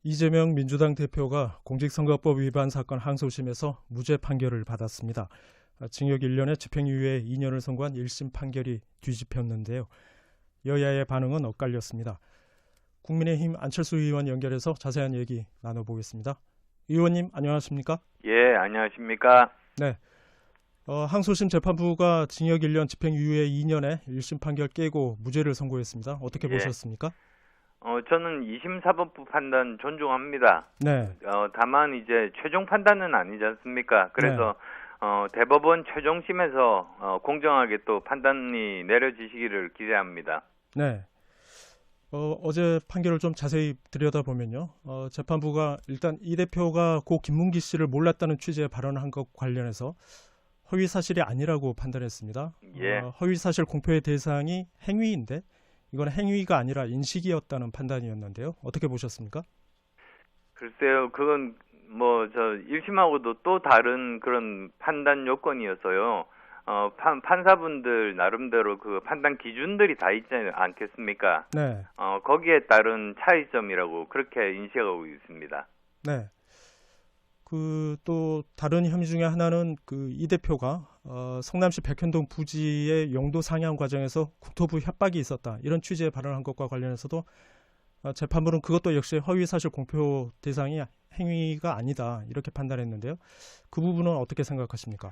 이재명 민주당 대표가 공직선거법 위반 사건 항소심에서 무죄 판결을 받았습니다. 징역 1년에 집행유예 2년을 선고한 1심 판결이 뒤집혔는데요. 여야의 반응은 엇갈렸습니다. 국민의힘 안철수 의원 연결해서 자세한 얘기 나눠보겠습니다. 의원님 안녕하십니까? 예, 안녕하십니까? 네. 항소심 재판부가 징역 1년 집행유예 2년에 1심 판결 깨고 무죄를 선고했습니다. 어떻게 보셨습니까? 저는 2심 사법부 판단 존중합니다. 네. 다만 이제 최종 판단은 아니지 않습니까? 그래서 대법원 최종심에서 공정하게 또 판단이 내려지시기를 기대합니다. 네. 어제 판결을 좀 자세히 들여다보면요. 재판부가 일단 이 대표가 고 김문기 씨를 몰랐다는 취지의 발언한 것 관련해서 허위 사실이 아니라고 판단했습니다. 예. 허위 사실 공표의 대상이 행위인데 이건 행위가 아니라 인식이었다는 판단이었는데요. 어떻게 보셨습니까? 글쎄요, 그건 저 1심하고도 또 다른 그런 판단 요건이어서요. 판사분들 나름대로 그 판단 기준들이 다 있지 않겠습니까? 네. 거기에 따른 차이점이라고 그렇게 인식하고 있습니다. 네. 또 다른 혐의 중에 하나는 이 대표가 성남시 백현동 부지의 용도 상향 과정에서 국토부 협박이 있었다. 이런 취지의 발언한 것과 관련해서도 재판부는 그것도 역시 허위 사실 공표 대상이 행위가 아니다. 이렇게 판단했는데요. 그 부분은 어떻게 생각하십니까?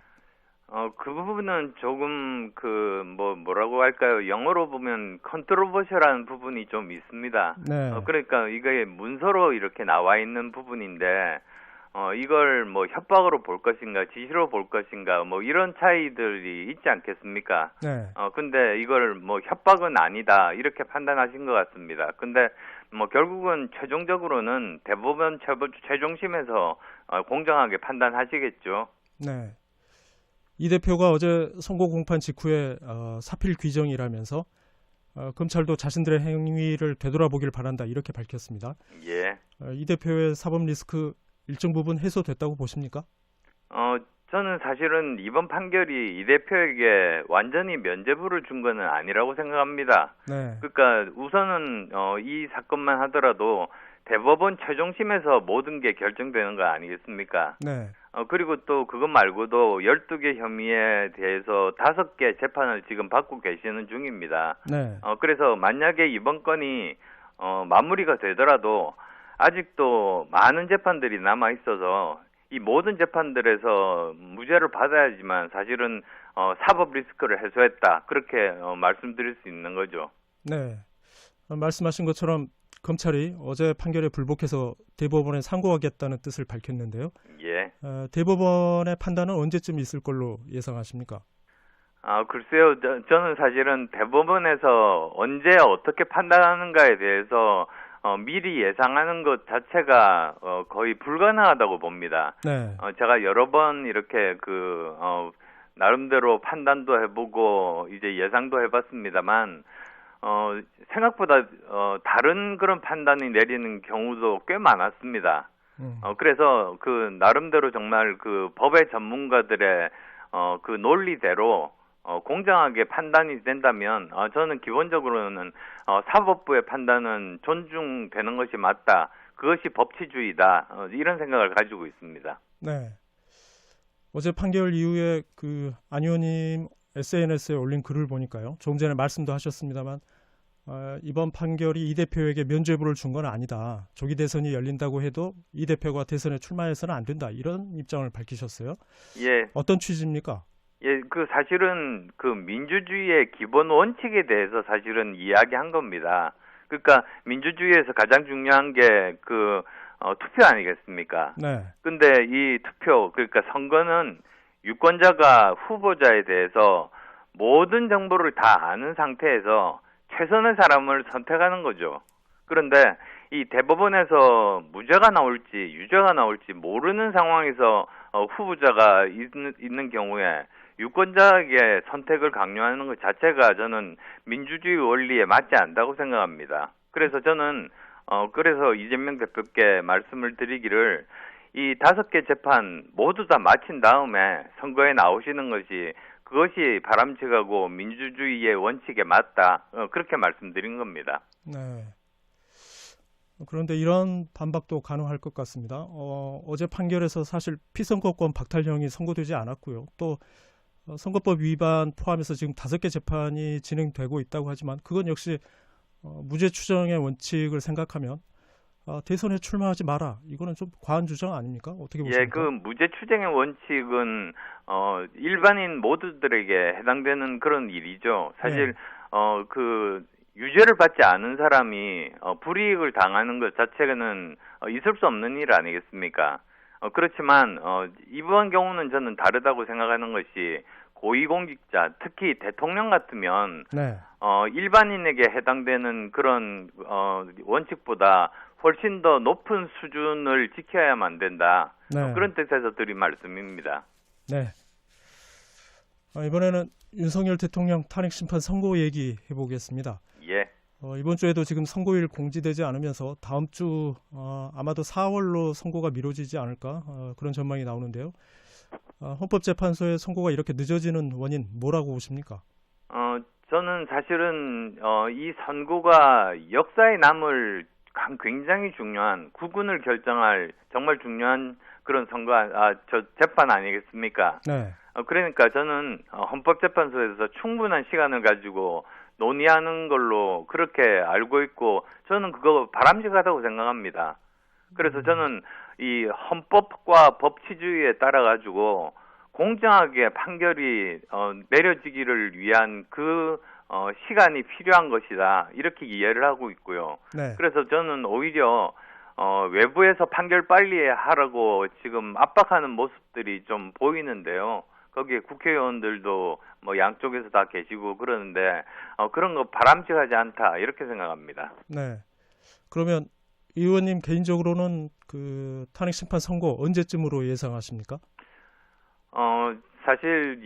그 부분은 조금 뭐라고 할까요? 영어로 보면 컨트로버셜한 부분이 좀 있습니다. 네. 그러니까 이게 문서로 이렇게 나와 있는 부분인데 이걸 협박으로 볼 것인가, 지시로 볼 것인가, 이런 차이들이 있지 않겠습니까? 네. 근데 이걸 협박은 아니다, 이렇게 판단하신 것 같습니다. 근데 결국은 최종적으로는 대법원 최종심에서 공정하게 판단하시겠죠. 네. 이 대표가 어제 선고 공판 직후에 사필 규정이라면서 검찰도 자신들의 행위를 되돌아보길 바란다, 이렇게 밝혔습니다. 예. 이 대표의 사법 리스크 일정 부분 해소됐다고 보십니까? 저는 사실은 이번 판결이 이 대표에게 완전히 면죄부를 준 것은 아니라고 생각합니다. 네. 그러니까 우선은 이 사건만 하더라도 대법원 최종심에서 모든 게 결정되는 거 아니겠습니까? 네. 그리고 또 그것 말고도 12개 혐의에 대해서 5개 재판을 지금 받고 계시는 중입니다. 네. 그래서 만약에 이번 건이 마무리가 되더라도 아직도 많은 재판들이 남아 있어서 이 모든 재판들에서 무죄를 받아야지만 사실은 사법 리스크를 해소했다, 그렇게 말씀드릴 수 있는 거죠. 네. 말씀하신 것처럼 검찰이 어제 판결에 불복해서 대법원에 상고하겠다는 뜻을 밝혔는데요. 예. 대법원의 판단은 언제쯤 있을 걸로 예상하십니까? 글쎄요. 저는 사실은 대법원에서 언제 어떻게 판단하는가에 대해서 미리 예상하는 것 자체가 거의 불가능하다고 봅니다. 네. 제가 여러 번 이렇게 나름대로 판단도 해보고 이제 예상도 해봤습니다만 생각보다 다른 그런 판단이 내리는 경우도 꽤 많았습니다. 그래서 나름대로 정말 법의 전문가들의 그 논리대로 공정하게 판단이 된다면 저는 기본적으로는 사법부의 판단은 존중되는 것이 맞다, 그것이 법치주의다, 이런 생각을 가지고 있습니다. 네. 어제 판결 이후에 안 의원님 SNS에 올린 글을 보니까요. 조금 전에 말씀도 하셨습니다만 이번 판결이 이 대표에게 면죄부를 준 건 아니다. 조기 대선이 열린다고 해도 이 대표가 대선에 출마해서는 안 된다, 이런 입장을 밝히셨어요. 예. 어떤 취지입니까? 예, 사실은 민주주의의 기본 원칙에 대해서 사실은 이야기한 겁니다. 그러니까 민주주의에서 가장 중요한 게 투표 아니겠습니까? 네. 근데 이 투표, 그러니까 선거는 유권자가 후보자에 대해서 모든 정보를 다 아는 상태에서 최선의 사람을 선택하는 거죠. 그런데 이 대법원에서 무죄가 나올지 유죄가 나올지 모르는 상황에서 후보자가 있는 경우에 유권자에게 선택을 강요하는 것 자체가 저는 민주주의 원리에 맞지 않다고 생각합니다. 그래서 저는 그래서 이재명 대표께 말씀을 드리기를 이 5개 재판 모두 다 마친 다음에 선거에 나오시는 것이 그것이 바람직하고 민주주의의 원칙에 맞다, 그렇게 말씀드린 겁니다. 네. 그런데 이런 반박도 가능할 것 같습니다. 어제 판결에서 사실 피선거권 박탈형이 선고되지 않았고요. 또 선거법 위반 포함해서 지금 5개 재판이 진행되고 있다고 하지만 그건 역시 무죄 추정의 원칙을 생각하면 대선에 출마하지 마라. 이거는 좀 과한 주장 아닙니까? 어떻게 예, 보십니까? 그 무죄 추정의 원칙은 일반인 모두들에게 해당되는 그런 일이죠. 사실 네, 그 유죄를 받지 않은 사람이 불이익을 당하는 것 자체는 있을 수 없는 일 아니겠습니까? 그렇지만 이번 경우는 저는 다르다고 생각하는 것이 고위공직자, 특히 대통령 같으면 네, 일반인에게 해당되는 그런 원칙보다 훨씬 더 높은 수준을 지켜야만 된다. 네, 그런 뜻에서 드린 말씀입니다. 네. 이번에는 윤석열 대통령 탄핵 심판 선고 얘기해 보겠습니다. 예. 이번 주에도 지금 선고일 공지되지 않으면서 다음 주 아마도 4월로 선고가 미뤄지지 않을까 그런 전망이 나오는데요. 헌법재판소의 선고가 이렇게 늦어지는 원인 뭐라고 보십니까? 저는 사실은 이 선고가 역사에 남을 굉장히 중요한 국운을 결정할 정말 중요한 그런 재판 아니겠습니까? 네, 그러니까 저는 헌법재판소에서 충분한 시간을 가지고 논의하는 걸로 그렇게 알고 있고 저는 그거 바람직하다고 생각합니다. 그래서 저는 이 헌법과 법치주의에 따라 가지고 공정하게 판결이 내려지기를 위한 그 시간이 필요한 것이다. 이렇게 이해를 하고 있고요. 네, 그래서 저는 오히려 외부에서 판결 빨리 하라고 지금 압박하는 모습들이 좀 보이는데요. 거기에 국회의원들도 뭐 양쪽에서 다 계시고 그러는데 그런 거 바람직하지 않다 이렇게 생각합니다. 네. 그러면 이 의원님 개인적으로는 그 탄핵 심판 선고 언제쯤으로 예상하십니까? 사실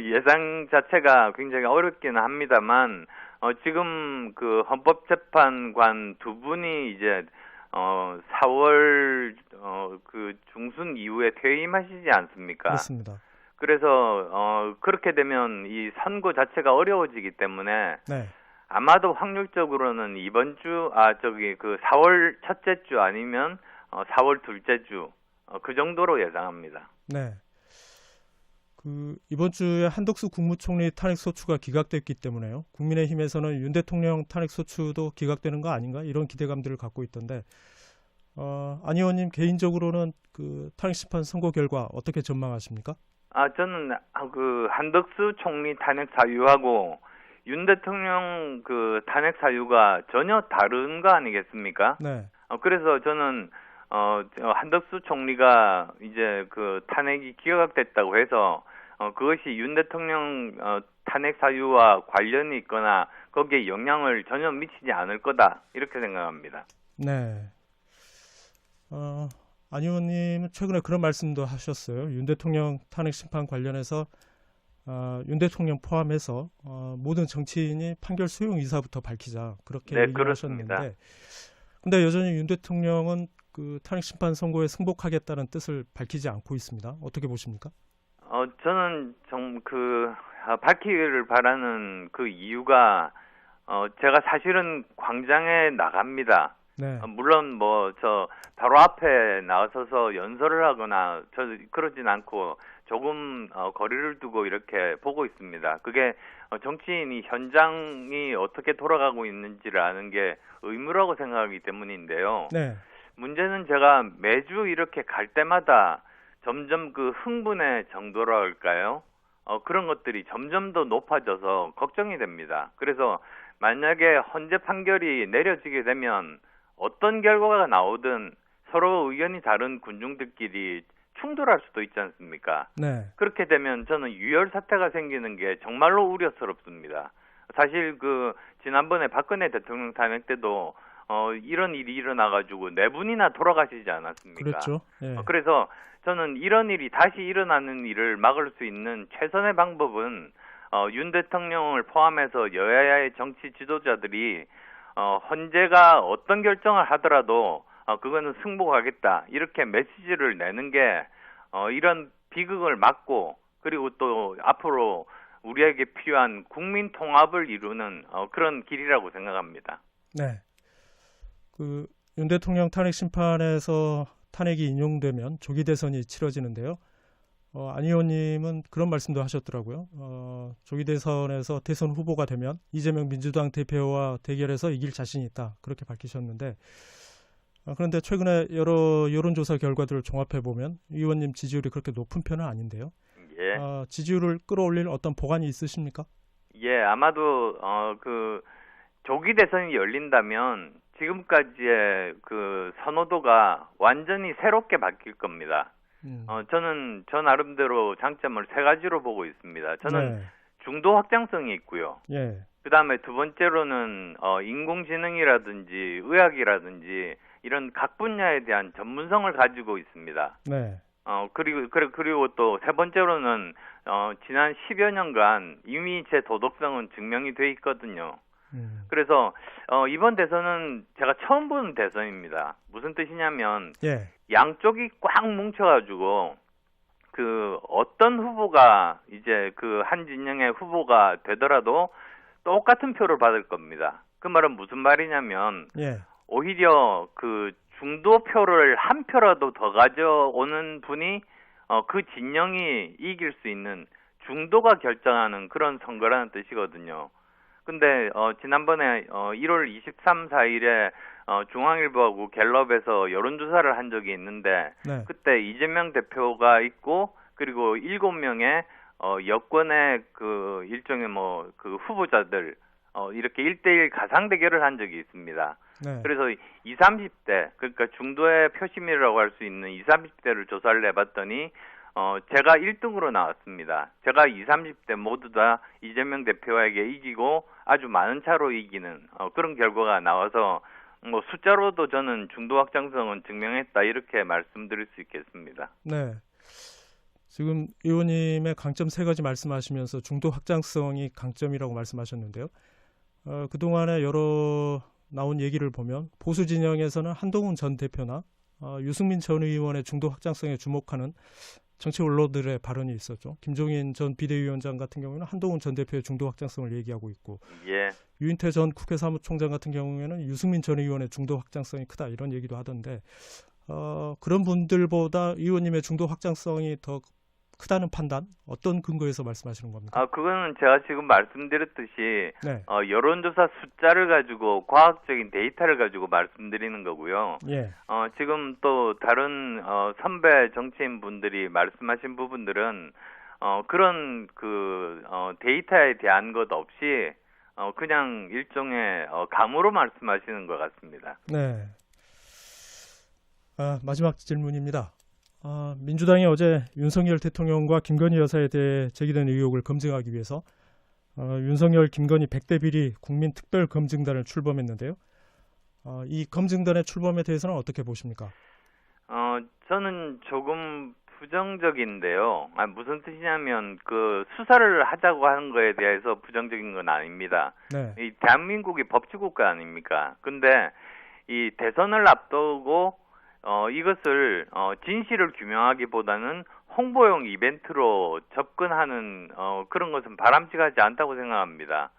예상 자체가 굉장히 어렵기는 합니다만 지금 그 헌법재판관 두 분이 이제 4월 그 중순 이후에 퇴임하시지 않습니까? 그렇습니다. 그래서 그렇게 되면 이 선고 자체가 어려워지기 때문에 네, 아마도 확률적으로는 이번 주 그 4월 첫째 주 아니면 4월 둘째 주 그 정도로 예상합니다. 네. 그 이번 주에 한덕수 국무총리 탄핵 소추가 기각됐기 때문에요. 국민의힘에서는 윤 대통령 탄핵 소추도 기각되는 거 아닌가 이런 기대감들을 갖고 있던데 안 의원님 개인적으로는 그 탄핵 심판 선고 결과 어떻게 전망하십니까? 저는 그 한덕수 총리 탄핵 사유하고 윤 대통령 그 탄핵 사유가 전혀 다른 거 아니겠습니까? 네, 그래서 저는 한덕수 총리가 이제 그 탄핵이 기각됐다고 해서 그것이 윤 대통령 탄핵 사유와 관련이 있거나 거기에 영향을 전혀 미치지 않을 거다 이렇게 생각합니다. 네. 안 의원님은 최근에 그런 말씀도 하셨어요. 윤 대통령 탄핵 심판 관련해서 윤 대통령 포함해서 모든 정치인이 판결 수용 의사부터 밝히자 그렇게 네, 얘기를 그렇습니다. 하셨는데, 근데 여전히 윤 대통령은 그 탄핵 심판 선고에 승복하겠다는 뜻을 밝히지 않고 있습니다. 어떻게 보십니까? 저는 밝히기를 바라는 그 이유가 제가 사실은 광장에 나갑니다. 네, 물론 저 바로 앞에 나서서 연설을 하거나 그러진 않고 조금 거리를 두고 이렇게 보고 있습니다. 그게 정치인이 현장이 어떻게 돌아가고 있는지를 아는 게 의무라고 생각하기 때문인데요. 네, 문제는 제가 매주 이렇게 갈 때마다 점점 그 흥분의 정도라 할까요? 그런 것들이 점점 더 높아져서 걱정이 됩니다. 그래서 만약에 헌재 판결이 내려지게 되면 어떤 결과가 나오든 서로 의견이 다른 군중들끼리 충돌할 수도 있지 않습니까? 네, 그렇게 되면 저는 유혈 사태가 생기는 게 정말로 우려스럽습니다. 사실 지난번에 박근혜 대통령 탄핵 때도 이런 일이 일어나가지고 네 분이나 돌아가시지 않았습니까? 그랬죠. 예. 그래서 저는 이런 일이 다시 일어나는 일을 막을 수 있는 최선의 방법은 윤 대통령을 포함해서 여야의 정치 지도자들이 헌재가 어떤 결정을 하더라도 그거는 승복하겠다 이렇게 메시지를 내는 게 이런 비극을 막고 그리고 또 앞으로 우리에게 필요한 국민 통합을 이루는 그런 길이라고 생각합니다. 네. 그 윤 대통령 탄핵 심판에서 탄핵이 인용되면 조기 대선이 치러지는데요. 안 의원님은 그런 말씀도 하셨더라고요. 조기 대선에서 대선 후보가 되면 이재명 민주당 대표와 대결해서 이길 자신이 있다. 그렇게 밝히셨는데 그런데 최근에 여러 여론조사 결과들을 종합해 보면 의원님 지지율이 그렇게 높은 편은 아닌데요. 예. 지지율을 끌어올릴 어떤 보관이 있으십니까? 예, 아마도 그 조기 대선이 열린다면 지금까지의 그 선호도가 완전히 새롭게 바뀔 겁니다. 저는 저 나름대로 장점을 세 가지로 보고 있습니다. 저는 네. 중도 확장성이 있고요. 예. 그 다음에 두 번째로는 인공지능이라든지 의학이라든지 이런 각 분야에 대한 전문성을 가지고 있습니다. 네. 그리고 또 세 번째로는 지난 10여 년간 이미 제 도덕성은 증명이 돼 있거든요. 그래서 이번 대선은 제가 처음 보는 대선입니다. 무슨 뜻이냐면 예. 양쪽이 꽉 뭉쳐가지고 그 어떤 후보가 이제 그 한 진영의 후보가 되더라도 똑같은 표를 받을 겁니다. 그 말은 무슨 말이냐면 예. 오히려 그 중도 표를 한 표라도 더 가져오는 분이 그 진영이 이길 수 있는 중도가 결정하는 그런 선거라는 뜻이거든요. 근데 지난번에 1월 23, 4일에 중앙일보하고 갤럽에서 여론조사를 한 적이 있는데 네. 그때 이재명 대표가 있고 그리고 7명의 여권의 그 일종의 뭐 그 후보자들 이렇게 1대1 가상 대결을 한 적이 있습니다. 네. 그래서 20, 30대 그러니까 중도의 표심이라고 할 수 있는 20, 30대를 조사를 해봤더니 제가 1등으로 나왔습니다. 제가 20, 30대 모두 다 이재명 대표에게 이기고 아주 많은 차로 이기는 그런 결과가 나와서 뭐 숫자로도 저는 중도 확장성은 증명했다 이렇게 말씀드릴 수 있겠습니다. 네. 지금 의원님의 강점 세 가지 말씀하시면서 중도 확장성이 강점이라고 말씀하셨는데요. 그동안에 여러 나온 얘기를 보면 보수 진영에서는 한동훈 전 대표나 유승민 전 의원의 중도 확장성에 주목하는 정치 언론들의 발언이 있었죠. 김종인 전 비대위원장 같은 경우에는 한동훈 전 대표의 중도 확장성을 얘기하고 있고 예. 유인태 전 국회 사무총장 같은 경우에는 유승민 전 의원의 중도 확장성이 크다 이런 얘기도 하던데 그런 분들보다 의원님의 중도 확장성이 더 크다는 판단 어떤 근거에서 말씀하시는 겁니까? 그거는 제가 지금 말씀드렸듯이 네. 여론조사 숫자를 가지고 과학적인 데이터를 가지고 말씀드리는 거고요. 예. 지금 또 다른 선배 정치인 분들이 말씀하신 부분들은 그런 그 데이터에 대한 것 없이 그냥 일종의 감으로 말씀하시는 것 같습니다. 네. 마지막 질문입니다. 민주당이 어제 윤석열 대통령과 김건희 여사에 대해 제기된 의혹을 검증하기 위해서 윤석열, 김건희 100대 비리 국민특별검증단을 출범했는데요. 이 검증단의 출범에 대해서는 어떻게 보십니까? 저는 조금 부정적인데요. 무슨 뜻이냐면 그 수사를 하자고 하는 거에 대해서 부정적인 건 아닙니다. 네. 이 대한민국이 법치국가 아닙니까? 근데 이 대선을 앞두고 이것을 진실을 규명하기보다는 홍보용 이벤트로 접근하는 그런 것은 바람직하지 않다고 생각합니다.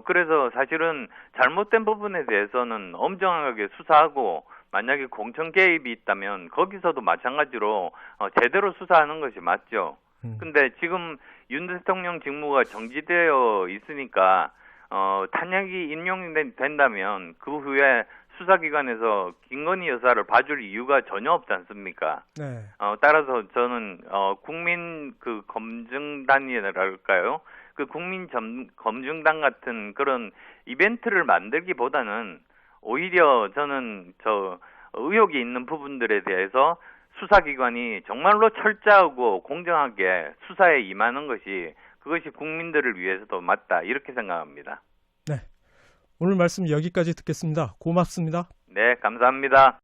그래서 사실은 잘못된 부분에 대해서는 엄정하게 수사하고 만약에 공천 개입이 있다면 거기서도 마찬가지로 제대로 수사하는 것이 맞죠. 근데 지금 윤 대통령 직무가 정지되어 있으니까 탄핵이 인용된다면 그 후에 수사기관에서 김건희 여사를 봐줄 이유가 전혀 없지 않습니까? 네. 따라서 저는 국민 그 검증단이랄까요? 그 국민 검증단 같은 그런 이벤트를 만들기보다는 오히려 저는 의혹이 있는 부분들에 대해서 수사기관이 정말로 철저하고 공정하게 수사에 임하는 것이 그것이 국민들을 위해서도 맞다 이렇게 생각합니다. 네. 오늘 말씀 여기까지 듣겠습니다. 고맙습니다. 네, 감사합니다.